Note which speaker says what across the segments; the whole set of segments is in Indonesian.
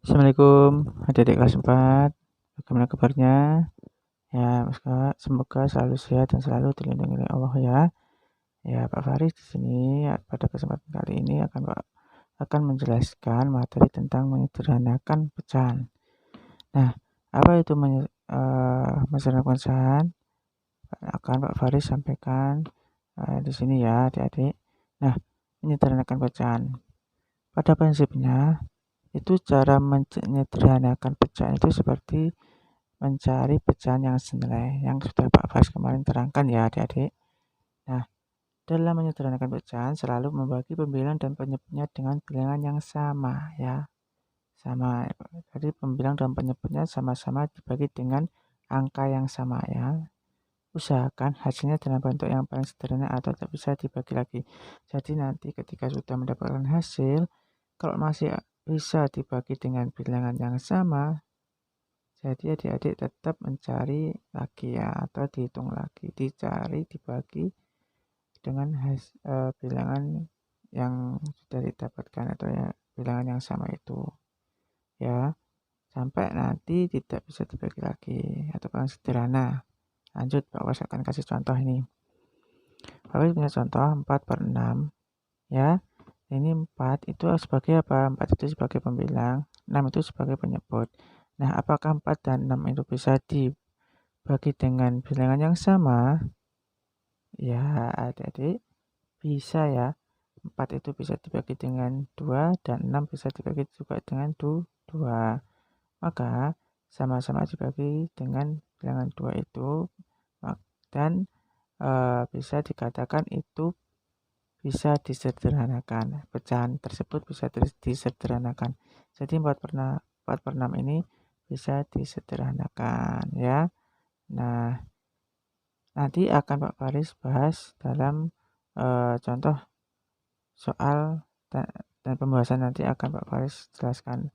Speaker 1: Assalamualaikum adik-adik kelas 4. Bagaimana kabarnya? Ya, semoga selalu sehat dan selalu dilindungi oleh Allah ya. Ya, Pak Faris di sini pada kesempatan kali ini akan menjelaskan materi tentang menyederhanakan pecahan. Nah, apa itu menyederhanakan pecahan? Akan Pak Faris sampaikan di sini ya, adik-adik. Nah, menyederhanakan pecahan. Pada prinsipnya, itu cara menyederhanakan pecahan itu seperti mencari pecahan yang senilai yang sudah Pak Fas kemarin terangkan ya adik-adik. Nah, dalam menyederhanakan pecahan selalu membagi pembilang dan penyebutnya dengan bilangan yang sama ya. Sama. Jadi pembilang dan penyebutnya sama-sama dibagi dengan angka yang sama ya. Usahakan hasilnya dalam bentuk yang paling sederhana atau tak bisa dibagi lagi. Jadi nanti ketika sudah mendapatkan hasil, kalau masih bisa dibagi dengan bilangan yang sama, jadi adik-adik tetap mencari lagi ya, atau dihitung lagi, dicari, dibagi dengan bilangan yang sudah didapatkan atau ya bilangan yang sama itu ya, sampai nanti tidak bisa dibagi lagi atau paling sederhana. Lanjut, Pak Was akan kasih contoh ini. Pak Was punya contoh 4/6 ya. Ini 4 itu sebagai apa? 4 itu sebagai pembilang, 6 itu sebagai penyebut. Nah, apakah 4 dan 6 itu bisa dibagi dengan bilangan yang sama? Ya, adik-adik bisa ya. 4 itu bisa dibagi dengan 2 dan 6 bisa dibagi juga dengan 2. Maka sama-sama dibagi dengan bilangan 2 itu dan bisa dikatakan itu bisa disederhanakan. Pecahan tersebut bisa disederhanakan. Jadi 4/6 ini bisa disederhanakan ya. Nah, nanti akan Pak Faris bahas dalam contoh soal dan pembahasan nanti akan Pak Faris jelaskan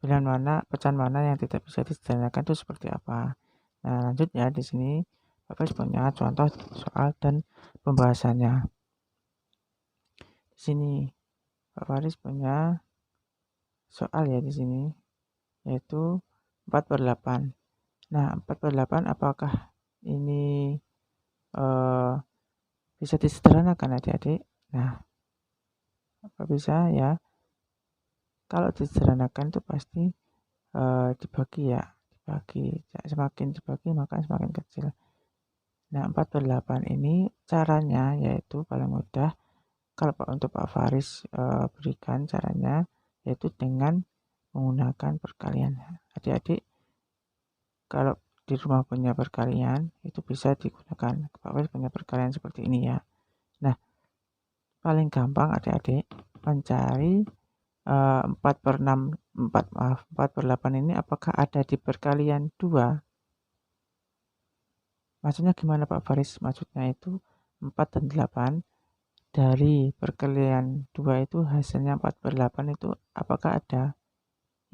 Speaker 1: pecahan mana yang tidak bisa disederhanakan itu seperti apa. Nah, lanjut ya di sini Pak Faris punya contoh soal dan pembahasannya. Di sini Pak Faris punya soal ya di sini yaitu 4/8. Nah, 4/8 apakah ini bisa disederhanakan adik-adik? Nah, apa bisa ya? Kalau disederhanakan itu pasti dibagi ya, dibagi. Semakin dibagi maka semakin kecil. Nah, 4/8 ini caranya yaitu paling mudah kalau untuk Pak Faris berikan caranya yaitu dengan menggunakan perkalian. Adik-adik kalau di rumah punya perkalian itu bisa digunakan. Pak Faris punya perkalian seperti ini ya. Nah, paling gampang adik-adik mencari 4/8 ini apakah ada di perkalian 2? Maksudnya gimana Pak Faris? Maksudnya itu 4 dan 8 dari perkalian 2 itu hasilnya 4/8 itu apakah ada?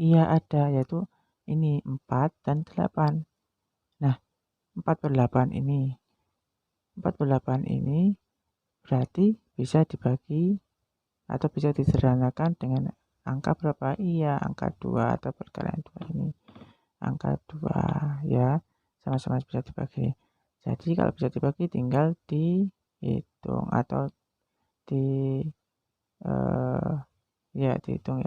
Speaker 1: Iya ada, yaitu ini 4 dan 8. Nah, 4/8 ini berarti bisa dibagi atau bisa disederhanakan dengan angka berapa? Iya, angka 2 atau perkalian 2 ini. Angka 2 ya, sama-sama bisa dibagi. Jadi kalau bisa dibagi tinggal dihitung atau di dihitung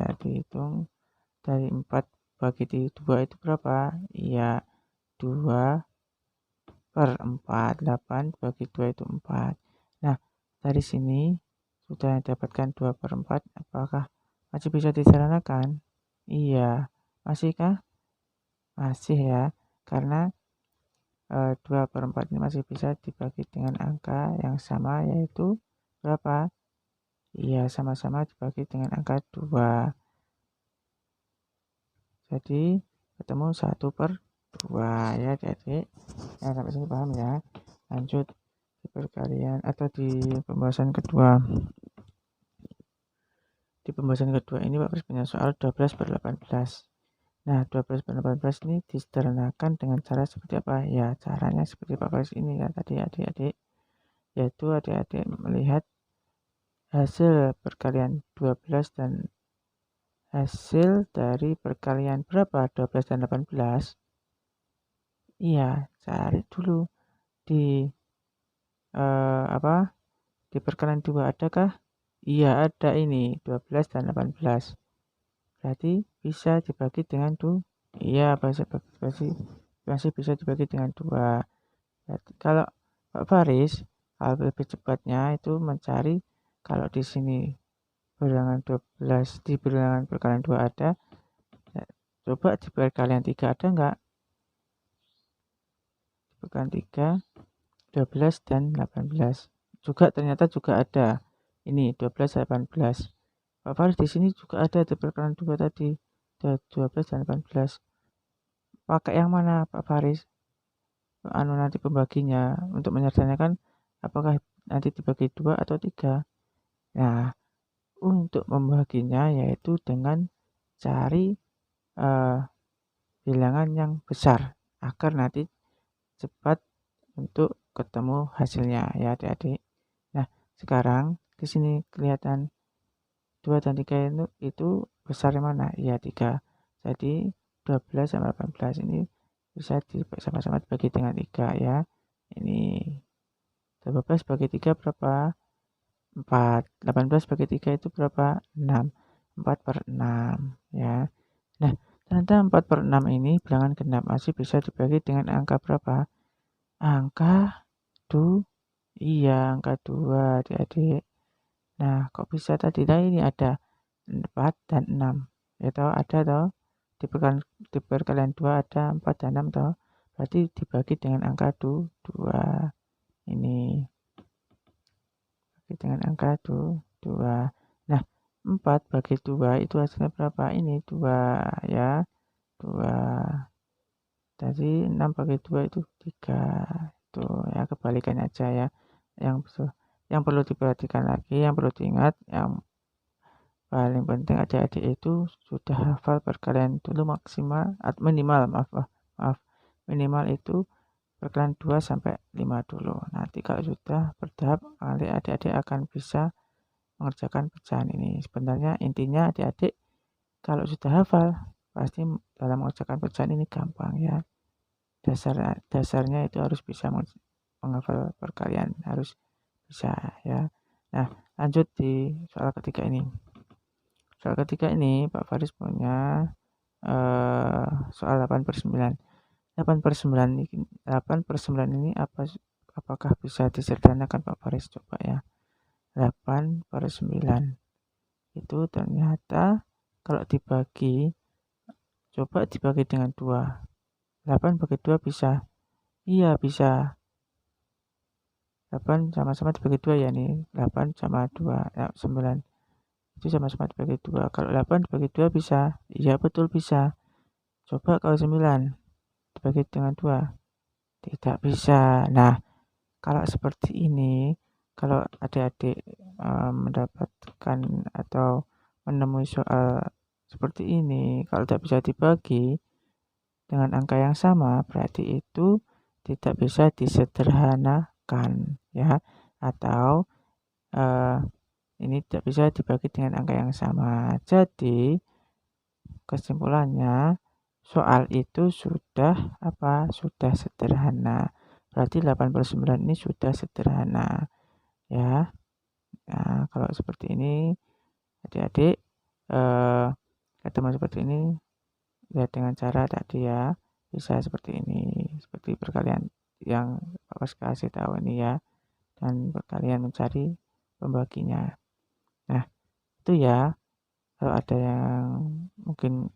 Speaker 1: dari 4 bagi 2 itu berapa? Iya, 2/4. 8 bagi 2 itu 4. Nah, dari sini sudah dapatkan 2/4. Apakah masih bisa disederhanakan? Iya. Masihkah? Masih ya. Karena 2/4 ini masih bisa dibagi dengan angka yang sama yaitu berapa? Iya, sama-sama dibagi dengan angka 2. Jadi ketemu 1/2 ya adik-adik. Nah, sampai sini paham ya. Lanjut di perkalian atau di pembahasan kedua. Di pembahasan kedua ini Pak Pres punya soal 12/18. Nah, 12/18 ini disederhanakan dengan cara seperti apa? Ya, caranya seperti Pak Pres ini ya tadi adik-adik. Yaitu adik-adik melihat hasil perkalian 12 dan hasil dari perkalian berapa? 12 dan 18. Iya, cari dulu di di perkalian 2 adakah? Iya, ada ini 12 dan 18. Berarti bisa dibagi dengan 2. Iya, masih bisa dibagi dengan 2. Berarti kalau Pak Faris, kalau lebih cepatnya itu mencari kalau di sini bilangan 12 di bilangan perkalian 2 ada, ya, coba di perkalian 3 ada enggak? Di perkalian 3 12 dan 18. Juga ternyata juga ada. Ini 12 18. Pak Faris di sini juga ada di perkalian 2 tadi. 12 dan 18. Pakai yang mana Pak Faris? Nanti pembaginya untuk menyederhanakan apakah nanti dibagi 2 atau 3. Nah, untuk membaginya yaitu dengan cari bilangan yang besar agar nanti cepat untuk ketemu hasilnya ya adik-adik. Nah, sekarang di sini kelihatan 2 dan 3 itu besar yang mana? Ya 3. Jadi 12 sama 18 ini bisa sama-sama dibagi dengan 3 ya. Ini 12 bagi 3 berapa? 4. 18 bagi 3 itu berapa? 6. 4/6 ya. Nah, ternyata 4/6 ini bilangan genap masih bisa dibagi dengan angka berapa? Angka 2. Iya, angka 2 adik-adik. Nah, kok bisa tadi? Nah, ini ada 4 dan 6. Ya toh, ada toh. Di perkalian 2 ada 4 dan 6 toh. Berarti dibagi dengan angka 2. Ini bagi dengan angka 2. Nah, 4 bagi 2 itu hasilnya berapa? Ini 2 ya. 2. Tadi 6 bagi 2 itu 3. Itu ya kebalikannya aja ya. Yang perlu diperhatikan lagi, yang perlu diingat, yang paling penting adik-adik itu sudah hafal perkalian dulu maksimal minimal minimal itu perkalian 2 sampai 5 dulu. Nanti kalau sudah bertahap adik-adik akan bisa mengerjakan pecahan ini. Sebenarnya intinya adik-adik kalau sudah hafal pasti dalam mengerjakan pecahan ini gampang ya. Dasarnya itu harus bisa menghafal perkalian, harus bisa ya. Nah, lanjut di soal ketiga ini. Soal ketiga ini Pak Faris punya soal 8/9. 8/9 ini apakah bisa disederhanakan Pak Faris? Coba ya. 8/9 itu ternyata kalau dibagi, coba dibagi dengan 2. 8 bagi 2 bisa. Iya, bisa. 8 sama-sama dibagi 2 ya nih. 8 sama 2, ya, 9. Itu sama-sama dibagi 2. Kalau 8 dibagi 2 bisa. Iya, betul bisa. Coba kalau 9 dibagi dengan 2. Tidak bisa. Nah, kalau seperti ini, kalau adik-adik mendapatkan atau menemui soal seperti ini, kalau tidak bisa dibagi dengan angka yang sama, berarti itu tidak bisa disederhanakan ya, atau ini tidak bisa dibagi dengan angka yang sama. Jadi kesimpulannya soal itu sudah sudah sederhana. Berarti 8/9 ini sudah sederhana ya. Nah, kalau seperti ini adik-adik ketemu seperti ini ya dengan cara tadi ya, bisa seperti ini, seperti perkalian yang Pak kasih tahu ini ya, dan kalian mencari pembaginya. Nah, itu ya. Kalau ada yang mungkin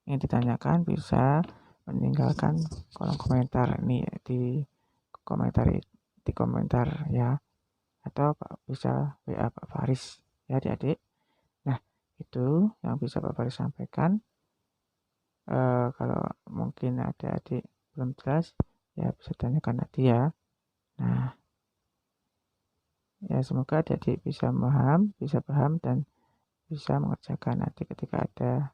Speaker 1: ingin ditanyakan bisa meninggalkan kolom komentar ini di komentar ya, atau bisa WA Pak Faris ya adik-adik. Nah, itu yang bisa Pak Faris sampaikan. Kalau mungkin ada adik belum jelas ya bisa tanyakan nanti ya. Nah, ya semoga adik-adik bisa paham dan bisa mengerjakan nanti ketika ada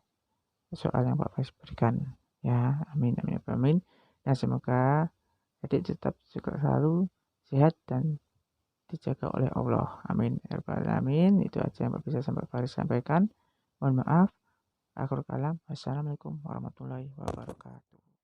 Speaker 1: soal yang Pak Faris berikan ya. Amin amin amin. Dan semoga adik tetap juga selalu sehat dan dijaga oleh Allah. Amin ya rabbal alamin. Itu aja yang Pak bisa Faris sampaikan. Mohon maaf Akhirul kalam, wassalamualaikum warahmatullahi wabarakatuh.